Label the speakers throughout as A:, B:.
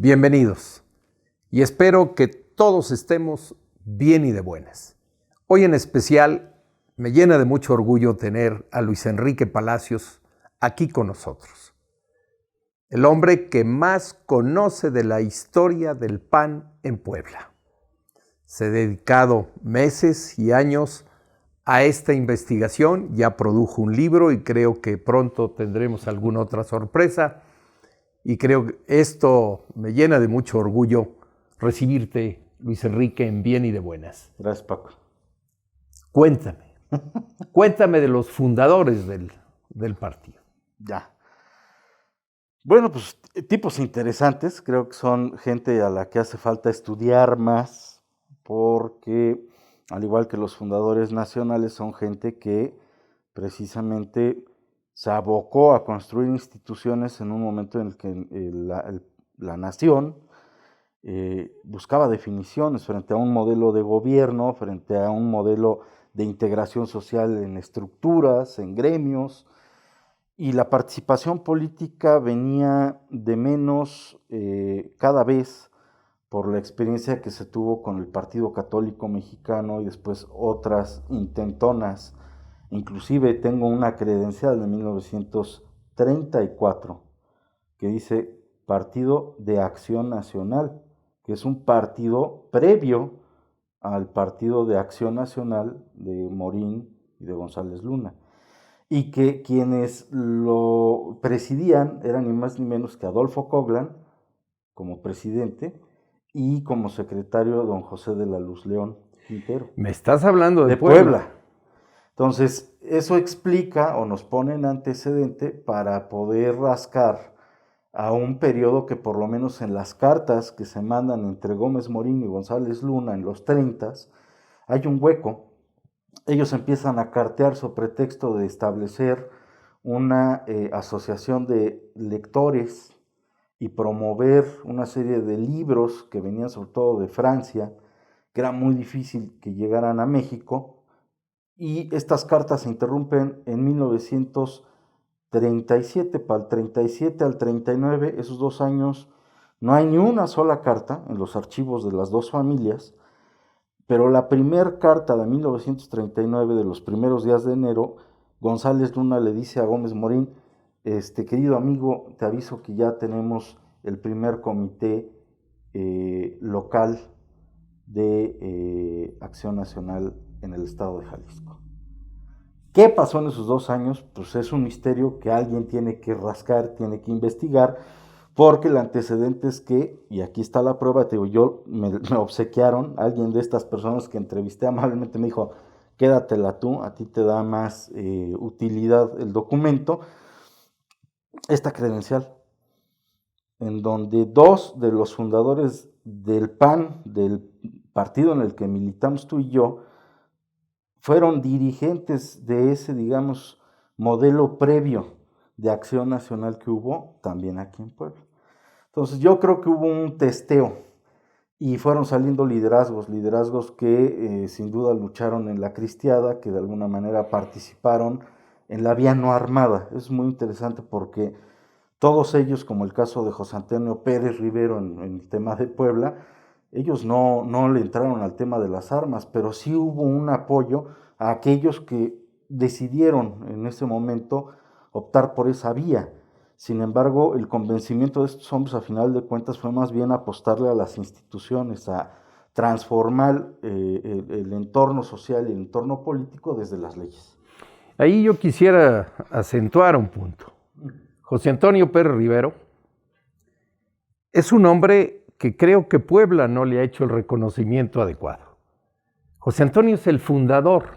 A: Bienvenidos y espero que todos estemos bien y de buenas. Hoy en especial me llena de mucho orgullo tener a Luis Enrique Palacios aquí con nosotros. El hombre que más conoce de la historia del PAN en Puebla. Se ha dedicado meses y años a esta investigación, ya produjo un libro y creo que pronto tendremos alguna otra sorpresa. Y creo que esto me llena de mucho orgullo recibirte, Luis Enrique, en bien y de buenas.
B: Gracias, Paco.
A: Cuéntame de los fundadores del partido.
B: Ya. Bueno, pues tipos interesantes, creo que son gente a la que hace falta estudiar más, porque al igual que los fundadores nacionales, son gente que precisamente se abocó a construir instituciones en un momento en el que la nación buscaba definiciones frente a un modelo de gobierno, frente a un modelo de integración social en estructuras, en gremios, y la participación política venía de menos cada vez por la experiencia que se tuvo con el Partido Católico Mexicano y después otras intentonas. Inclusive tengo una credencial de 1934 que dice Partido de Acción Nacional, que es un partido previo al Partido de Acción Nacional de Morín y de González Luna, y que quienes lo presidían eran ni más ni menos que Adolfo Coglan como presidente y como secretario don José de la Luz León Quintero.
A: Me estás hablando
B: de Puebla. Entonces, eso explica o nos pone en antecedente para poder rascar a un periodo que por lo menos en las cartas que se mandan entre Gómez Morín y González Luna en los 30s, hay un hueco. Ellos empiezan a cartear sobre pretexto de establecer una asociación de lectores y promover una serie de libros que venían sobre todo de Francia, que era muy difícil que llegaran a México, y estas cartas se interrumpen en 1937, para el 37 al 39, esos 2 años, no hay ni una sola carta en los archivos de las dos familias, pero la primera carta de 1939, de los primeros días de enero, González Luna le dice a Gómez Morín, querido amigo, te aviso que ya tenemos el primer comité local de Acción Nacional en el estado de Jalisco. ¿Qué pasó en esos 2 años? Pues es un misterio que alguien tiene que rascar, tiene que investigar, porque el antecedente es que, y aquí está la prueba, te digo, me obsequiaron, alguien de estas personas que entrevisté amablemente me dijo, quédatela tú, a ti te da más utilidad el documento, esta credencial, en donde 2 de los fundadores del PAN, del partido en el que militamos tú y yo, fueron dirigentes de ese, digamos, modelo previo de acción nacional que hubo también aquí en Puebla. Entonces yo creo que hubo un testeo y fueron saliendo liderazgos que sin duda lucharon en la cristiada, que de alguna manera participaron en la vía no armada. Es muy interesante porque todos ellos, como el caso de José Antonio Pérez Rivero en el tema de Puebla, ellos no le entraron al tema de las armas, pero sí hubo un apoyo a aquellos que decidieron en ese momento optar por esa vía. Sin embargo, el convencimiento de estos hombres, a final de cuentas, fue más bien apostarle a las instituciones, a transformar el entorno social y el entorno político desde las leyes.
A: Ahí yo quisiera acentuar un punto. José Antonio Pérez Rivero es un hombre que creo que Puebla no le ha hecho el reconocimiento adecuado. José Antonio es el fundador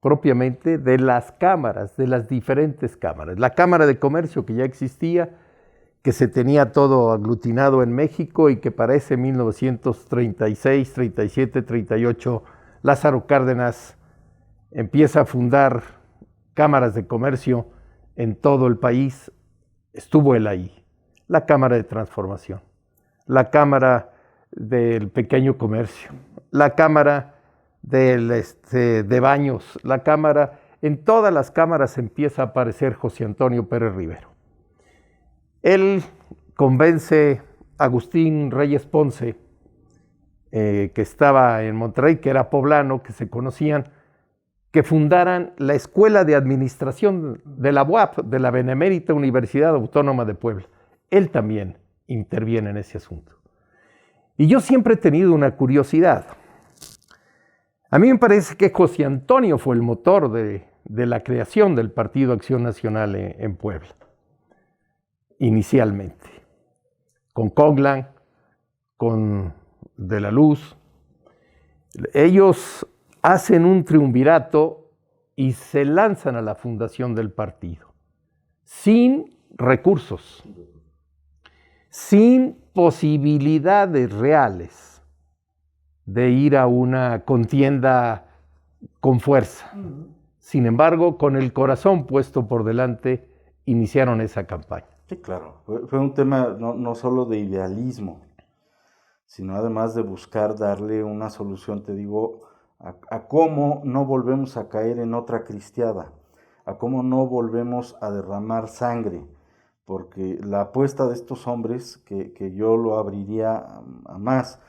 A: propiamente de las cámaras, de las diferentes cámaras. La Cámara de Comercio que ya existía, que se tenía todo aglutinado en México y que para ese 1936, 37, 38, Lázaro Cárdenas empieza a fundar cámaras de comercio en todo el país. Estuvo él ahí. La Cámara de Transformación, la Cámara del Pequeño Comercio, la Cámara de Baños, la Cámara, en todas las cámaras empieza a aparecer José Antonio Pérez Rivero. Él convence Agustín Reyes Ponce, que estaba en Monterrey, que era poblano, que se conocían, que fundaran la Escuela de Administración de la UAP, de la Benemérita Universidad Autónoma de Puebla. Él también interviene en ese asunto. Y yo siempre he tenido una curiosidad. A mí me parece que José Antonio fue el motor de la creación del Partido Acción Nacional en Puebla, inicialmente, con Coghlan, con De la Luz. Ellos hacen un triunvirato y se lanzan a la fundación del partido, sin recursos, sin posibilidades reales de ir a una contienda con fuerza. Sin embargo, con el corazón puesto por delante, iniciaron esa campaña.
B: Sí, claro. Fue un tema no solo de idealismo, sino además de buscar darle una solución, te digo, a cómo no volvemos a caer en otra cristiada, a cómo no volvemos a derramar sangre, porque la apuesta de estos hombres, que yo lo abriría a más.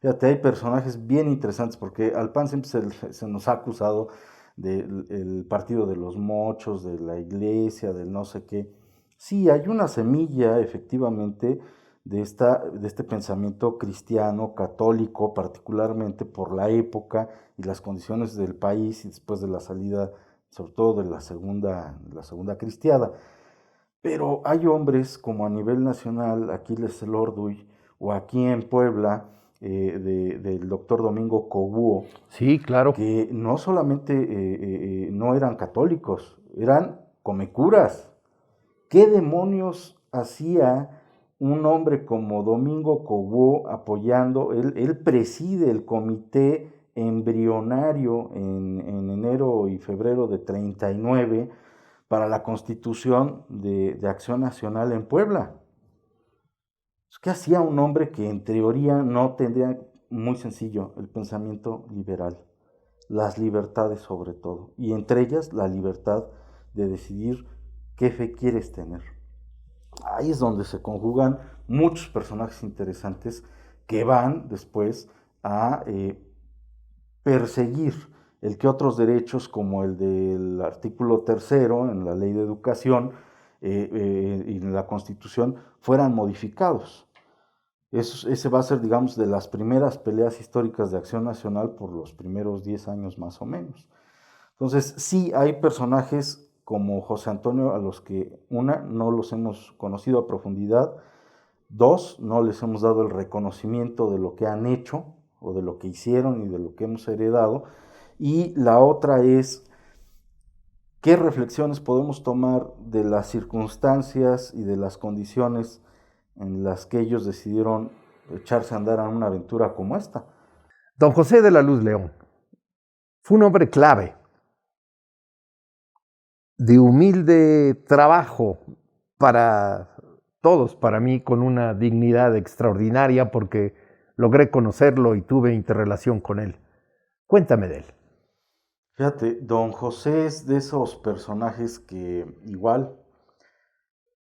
B: Fíjate, hay personajes bien interesantes, porque al PAN siempre se nos ha acusado del partido de los mochos, de la iglesia, del no sé qué. Sí, hay una semilla, efectivamente, de este pensamiento cristiano, católico, particularmente por la época y las condiciones del país y después de la salida, sobre todo de la segunda cristiada. Pero hay hombres como a nivel nacional, Aquiles Elorduy, o aquí en Puebla, del doctor Domingo Coguo.
A: Sí, claro.
B: Que no solamente no eran católicos, eran comecuras. ¿Qué demonios hacía un hombre como Domingo Coguo apoyando? Él preside el comité embrionario en enero y febrero de 39 para la constitución de Acción Nacional en Puebla. ¿Qué hacía un hombre que en teoría no tendría, muy sencillo, el pensamiento liberal? Las libertades sobre todo, y entre ellas la libertad de decidir qué fe quieres tener. Ahí es donde se conjugan muchos personajes interesantes que van después a perseguir el que otros derechos, como el del artículo 3 en la Ley de Educación y en la Constitución, fueran modificados. Ese va a ser, digamos, de las primeras peleas históricas de Acción Nacional por los primeros 10 años más o menos. Entonces, sí hay personajes como José Antonio a los que, una, no los hemos conocido a profundidad, dos, no les hemos dado el reconocimiento de lo que han hecho o de lo que hicieron y de lo que hemos heredado, y la otra es qué reflexiones podemos tomar de las circunstancias y de las condiciones en las que ellos decidieron echarse a andar en una aventura como esta.
A: Don José de la Luz León fue un hombre clave, de humilde trabajo para todos, para mí, con una dignidad extraordinaria, porque logré conocerlo y tuve interrelación con él. Cuéntame de él.
B: Fíjate, don José es de esos personajes que igual,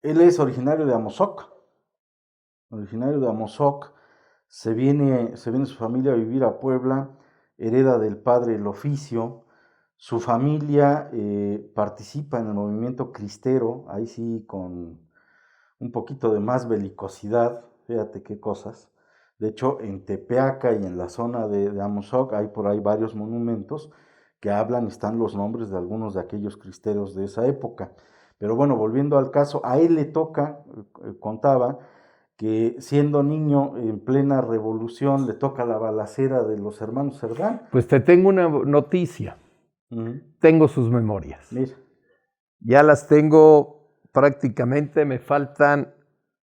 B: él es originario de Amozoc, se viene su familia a vivir a Puebla, hereda del padre el oficio, su familia participa en el movimiento cristero, ahí sí con un poquito de más belicosidad, fíjate qué cosas. De hecho, en Tepeaca y en la zona de Amozoc hay por ahí varios monumentos que hablan, están los nombres de algunos de aquellos cristeros de esa época. Pero bueno, volviendo al caso, a él le toca, contaba, que siendo niño en plena revolución le toca la balacera de los hermanos Cerdán.
A: Pues te tengo una noticia. Tengo sus memorias.
B: Mira.
A: Ya las tengo prácticamente, me faltan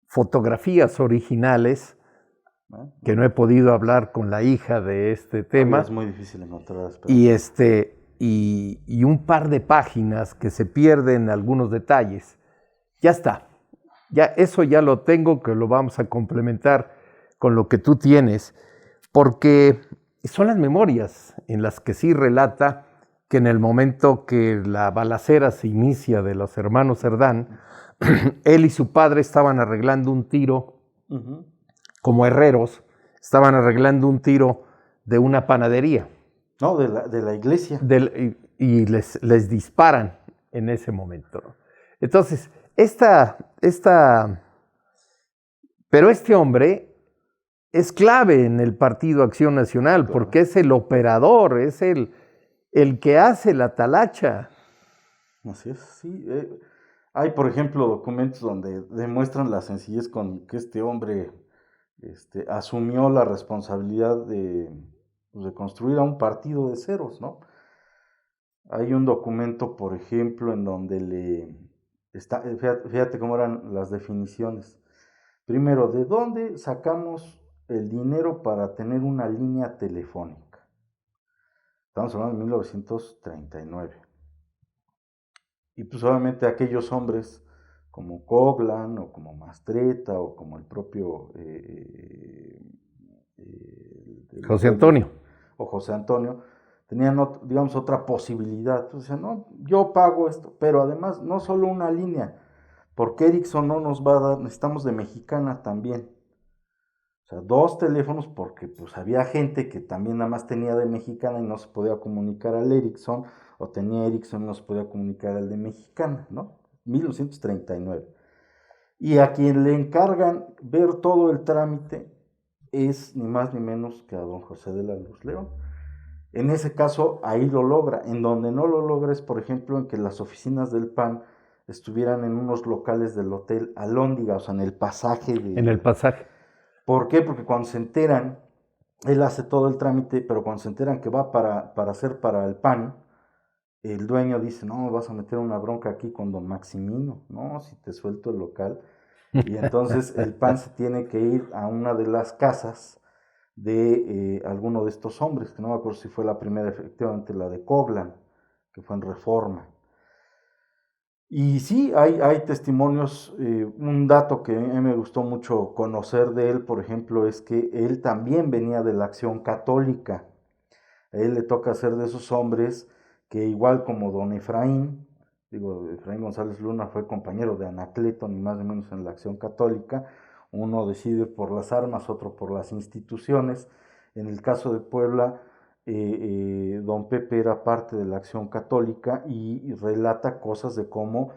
A: fotografías originales que no he podido hablar con la hija de este tema.
B: Es muy difícil encontrar.
A: Y un par de páginas que se pierden algunos detalles. Ya está. Ya, eso ya lo tengo, que lo vamos a complementar con lo que tú tienes, porque son las memorias en las que sí relata que en el momento que la balacera se inicia de los hermanos Cerdán, él y su padre estaban arreglando un tiro como herreros, estaban arreglando un tiro de una panadería.
B: No, de la iglesia.
A: Y les disparan en ese momento, ¿no? Entonces, pero este hombre es clave en el Partido Acción Nacional,
B: Claro.
A: porque es el operador, es el que hace la talacha.
B: Así es, sí. Hay, por ejemplo, documentos donde demuestran la sencillez con que este hombre asumió la responsabilidad de construir a un partido de ceros, ¿no? Hay un documento, por ejemplo, en donde fíjate cómo eran las definiciones. Primero, ¿de dónde sacamos el dinero para tener una línea telefónica? Estamos hablando de 1939. Y pues obviamente aquellos hombres como Coglan o como Mastretta o como el propio
A: José Antonio.
B: O José Antonio tenían, digamos, otra posibilidad. Entonces decían, no, yo pago esto, pero además no solo una línea, porque Ericsson no nos va a dar, necesitamos de Mexicana también. O sea, 2 teléfonos porque pues había gente que también nada más tenía de Mexicana y no se podía comunicar al Ericsson, o tenía Ericsson y no se podía comunicar al de Mexicana, ¿no? 1939. Y a quien le encargan ver todo el trámite es ni más ni menos que a don José de la Luz León. En ese caso, ahí lo logra. En donde no lo logra es, por ejemplo, en que las oficinas del PAN estuvieran en unos locales del Hotel Alhóndiga, o sea, en el pasaje de...
A: En el pasaje.
B: ¿Por qué? Porque cuando se enteran, él hace todo el trámite, pero cuando se enteran que va para hacer para el PAN, el dueño dice, no, vas a meter una bronca aquí con don Maximino, no, si te suelto el local. Y entonces el PAN se tiene que ir a una de las casas de alguno de estos hombres, que no me acuerdo si fue la primera, efectivamente la de Coglan, que fue en Reforma. Y sí, hay testimonios. Un dato que a mí me gustó mucho conocer de él, por ejemplo, es que él también venía de la Acción Católica. A él le toca ser de esos hombres que, igual como don Efraín, Efraín González Luna fue compañero de Anacleto, ni más ni menos, en la Acción Católica. Uno decide por las armas, otro por las instituciones. En el caso de Puebla, don Pepe era parte de la Acción Católica y relata cosas de cómo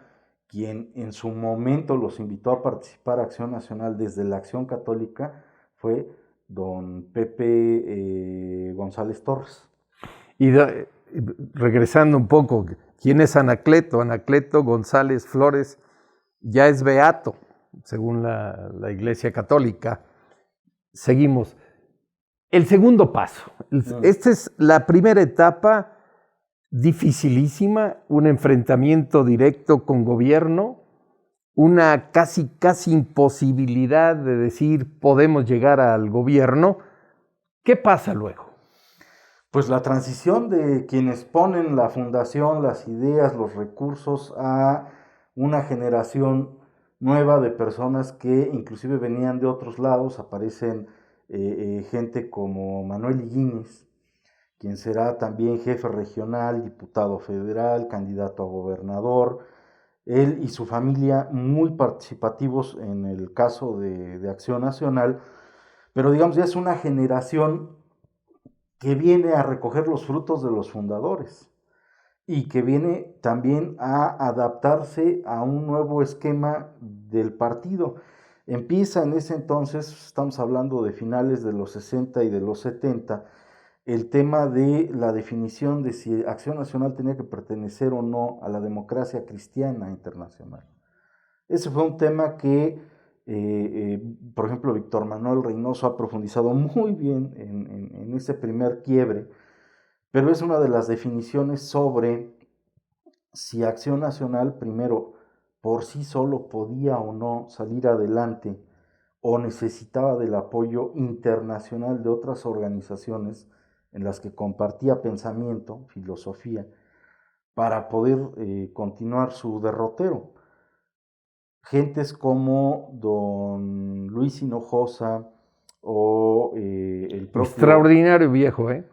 B: quien en su momento los invitó a participar a Acción Nacional desde la Acción Católica fue don Pepe González Torres.
A: Y regresando un poco, ¿quién es Anacleto? Anacleto González Flores ya es beato, según la Iglesia Católica. Seguimos. El segundo paso. Esta es la primera etapa dificilísima, un enfrentamiento directo con gobierno, una casi imposibilidad de decir podemos llegar al gobierno. ¿Qué pasa luego?
B: Pues la transición de quienes ponen la fundación, las ideas, los recursos, a una generación nueva de personas que inclusive venían de otros lados. Aparecen gente como Manuel Higuines, quien será también jefe regional, diputado federal, candidato a gobernador. Él y su familia muy participativos en el caso de Acción Nacional, pero digamos ya es una generación que viene a recoger los frutos de los fundadores y que viene también a adaptarse a un nuevo esquema del partido. Empieza en ese entonces, estamos hablando de finales de los 60 y de los 70, el tema de la definición de si Acción Nacional tenía que pertenecer o no a la democracia cristiana internacional. Ese fue un tema que, por ejemplo, Víctor Manuel Reynoso ha profundizado muy bien en ese primer quiebre, pero es una de las definiciones sobre si Acción Nacional, primero, por sí solo podía o no salir adelante, o necesitaba del apoyo internacional de otras organizaciones en las que compartía pensamiento, filosofía, para poder continuar su derrotero. Gentes como don Luis Hinojosa o el propio...
A: Extraordinario viejo, ¿eh?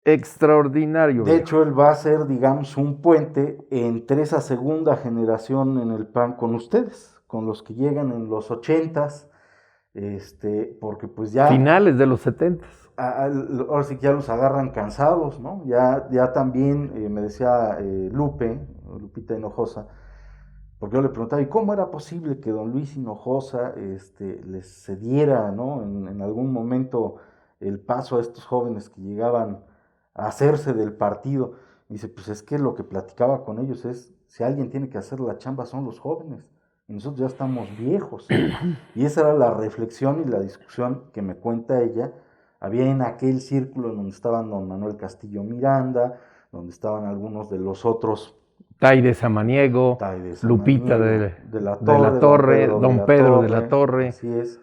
A: Extraordinario.
B: De hecho, él va a ser, digamos, un puente entre esa segunda generación en el PAN con ustedes, con los que llegan en los 80s, porque pues ya...
A: Finales de los 70.
B: Ahora sí que ya los agarran cansados, ¿no? Ya también me decía Lupita Hinojosa, porque yo le preguntaba, ¿y cómo era posible que don Luis Hinojosa les cediera, ¿no? En algún momento el paso a estos jóvenes que llegaban a hacerse del partido. Y dice, pues es que lo que platicaba con ellos es, si alguien tiene que hacer la chamba son los jóvenes, y nosotros ya estamos viejos. Y esa era la reflexión y la discusión que me cuenta ella. Había en aquel círculo en donde estaban don Manuel Castillo Miranda, donde estaban algunos de los otros,
A: Taide Samaniego, Lupita de la Torre, don Pedro de la Torre.
B: Así es.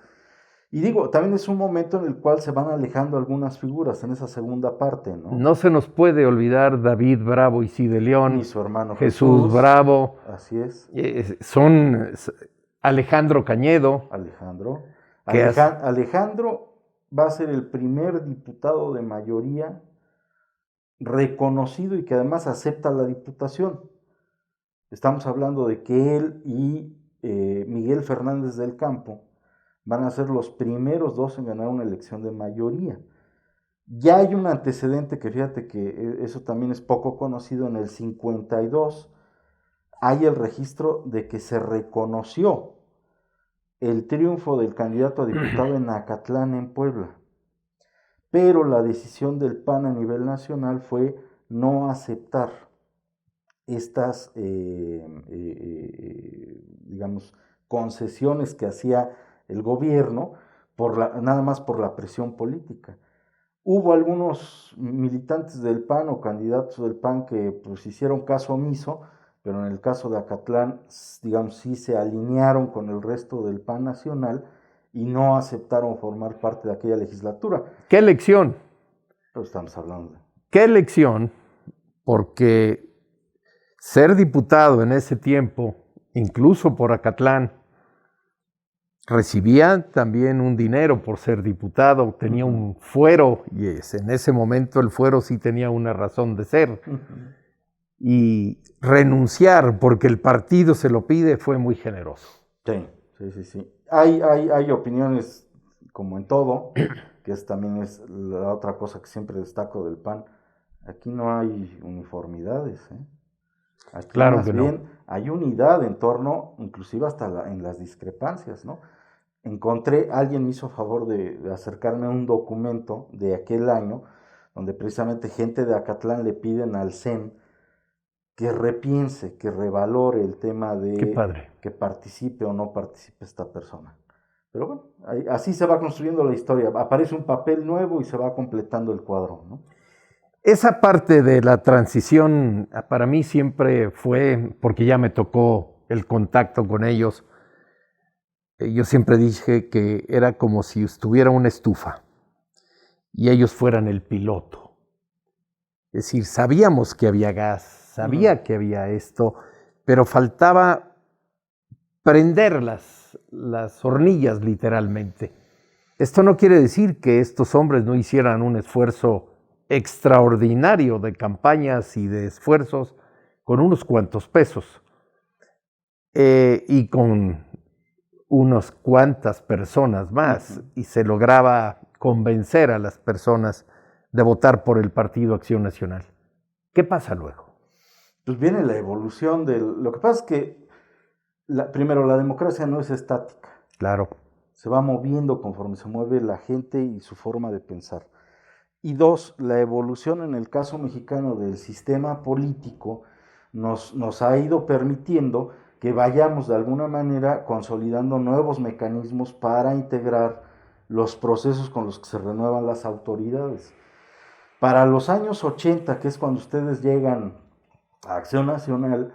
B: Y digo, también es un momento en el cual se van alejando algunas figuras en esa segunda parte, ¿no?
A: No se nos puede olvidar David Bravo y Cide León,
B: Ni su hermano
A: Jesús Bravo.
B: Así es.
A: Son Alejandro Cañedo.
B: Alejandro va a ser el primer diputado de mayoría reconocido y que además acepta la diputación. Estamos hablando de que él y Miguel Fernández del Campo van a ser los primeros dos en ganar una elección de mayoría. Ya hay un antecedente que fíjate que eso también es poco conocido. En el 52 hay el registro de que se reconoció el triunfo del candidato a diputado en Acatlán, en Puebla. Pero la decisión del PAN a nivel nacional fue no aceptar estas, digamos, concesiones que hacía el gobierno, nada más por la presión política. Hubo algunos militantes del PAN o candidatos del PAN que pues hicieron caso omiso, pero en el caso de Acatlán, digamos, sí se alinearon con el resto del PAN nacional y no aceptaron formar parte de aquella legislatura.
A: ¿Qué elección?
B: Pero estamos hablando de...
A: ¿Qué elección? Porque ser diputado en ese tiempo, incluso por Acatlán, recibía también un dinero por ser diputado, tenía un fuero, y en ese momento el fuero sí tenía una razón de ser. Y renunciar porque el partido se lo pide fue muy generoso.
B: Sí. Hay opiniones, como en todo, que también es la otra cosa que siempre destaco del PAN. Aquí no hay uniformidades, Aquí
A: claro
B: más
A: que
B: bien
A: no.
B: Hay unidad en torno, inclusive hasta en las discrepancias, ¿no? Alguien me hizo favor de acercarme a un documento de aquel año, donde precisamente gente de Acatlán le piden al CEN que repiense, que revalore el tema de que participe o no participe esta persona. Pero bueno, así se va construyendo la historia. Aparece un papel nuevo y se va completando el cuadro, ¿no?
A: Esa parte de la transición para mí siempre fue, porque ya me tocó el contacto con ellos, yo siempre dije que era como si estuviera una estufa y ellos fueran el piloto. Es decir, sabíamos que había gas, sabía que había esto, pero faltaba prender las hornillas literalmente. Esto no quiere decir que estos hombres no hicieran un esfuerzo extraordinario de campañas y de esfuerzos con unos cuantos pesos y con unas cuantas personas más, y se lograba convencer a las personas de votar por el Partido Acción Nacional. ¿Qué pasa luego?
B: Pues viene la evolución lo que pasa es que primero, la democracia no es estática.
A: Claro.
B: Se va moviendo conforme se mueve la gente y su forma de pensar. Y dos, la evolución en el caso mexicano del sistema político nos ha ido permitiendo que vayamos de alguna manera consolidando nuevos mecanismos para integrar los procesos con los que se renuevan las autoridades. Para los años 80, que es cuando ustedes llegan a Acción Nacional,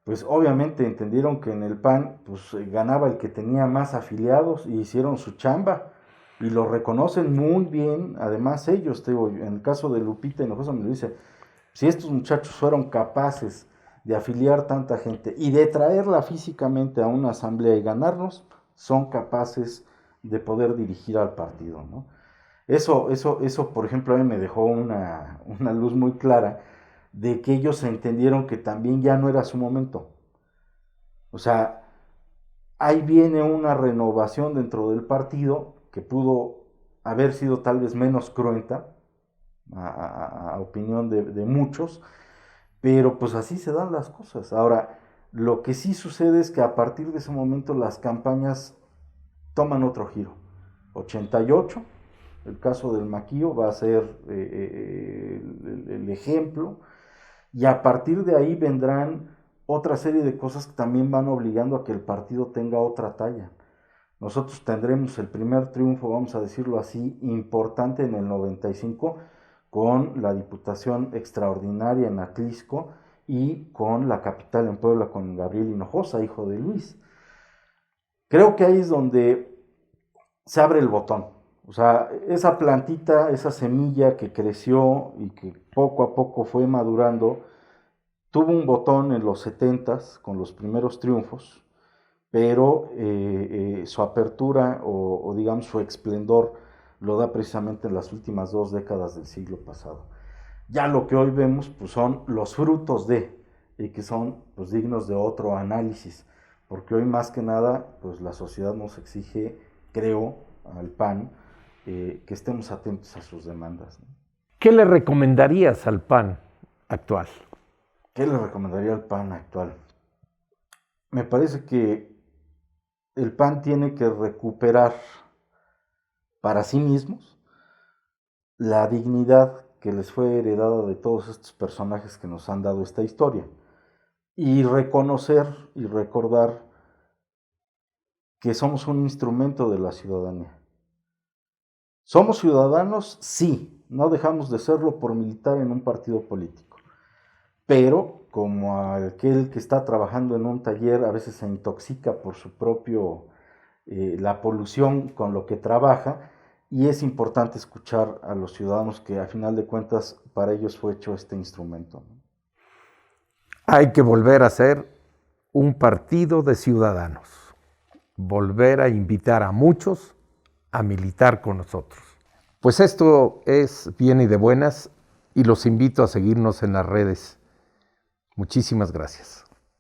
B: pues obviamente entendieron que en el PAN pues, ganaba el que tenía más afiliados y hicieron su chamba. Y lo reconocen muy bien, además ellos, en el caso de Lupita Hinojosa me lo dice, si estos muchachos fueron capaces de afiliar tanta gente y de traerla físicamente a una asamblea y ganarnos, son capaces de poder dirigir al partido, ¿no? Eso, por ejemplo, a mí me dejó una luz muy clara de que ellos entendieron que también ya no era su momento. O sea, Ahí viene una renovación dentro del partido que pudo haber sido tal vez menos cruenta, a opinión de muchos, pero pues así se dan las cosas. Ahora, lo que sí sucede es que a partir de ese momento las campañas toman otro giro. 88, el caso del Maquío va a ser el ejemplo, y a partir de ahí vendrán otra serie de cosas que también van obligando a que el partido tenga otra talla. Nosotros tendremos el primer triunfo, vamos a decirlo así, importante en el 95, con la Diputación Extraordinaria en Atlisco y con la capital en Puebla, con Gabriel Hinojosa, hijo de Luis. Creo que ahí es donde se abre el botón. O sea, esa plantita, esa semilla que creció y que poco a poco fue madurando, tuvo un botón en los 70s con los primeros triunfos, pero su apertura o digamos su esplendor lo da precisamente en las últimas 2 décadas del siglo pasado. Ya lo que hoy vemos pues, son los frutos y que son pues, dignos de otro análisis, porque hoy más que nada pues, la sociedad nos exige, creo, al PAN, que estemos atentos a sus demandas, ¿no?
A: ¿Qué le recomendarías al PAN actual?
B: ¿Qué le recomendaría al PAN actual? Me parece que el PAN tiene que recuperar para sí mismos la dignidad que les fue heredada de todos estos personajes que nos han dado esta historia, y reconocer y recordar que somos un instrumento de la ciudadanía. ¿Somos ciudadanos? Sí, no dejamos de serlo por militar en un partido político, pero como aquel que está trabajando en un taller a veces se intoxica por su propio, la polución con lo que trabaja, y es importante escuchar a los ciudadanos que a final de cuentas para ellos fue hecho este instrumento, ¿no?
A: Hay que volver a ser un partido de ciudadanos, volver a invitar a muchos a militar con nosotros. Pues esto es Bien y de Buenas y los invito a seguirnos en las redes. Muchísimas gracias.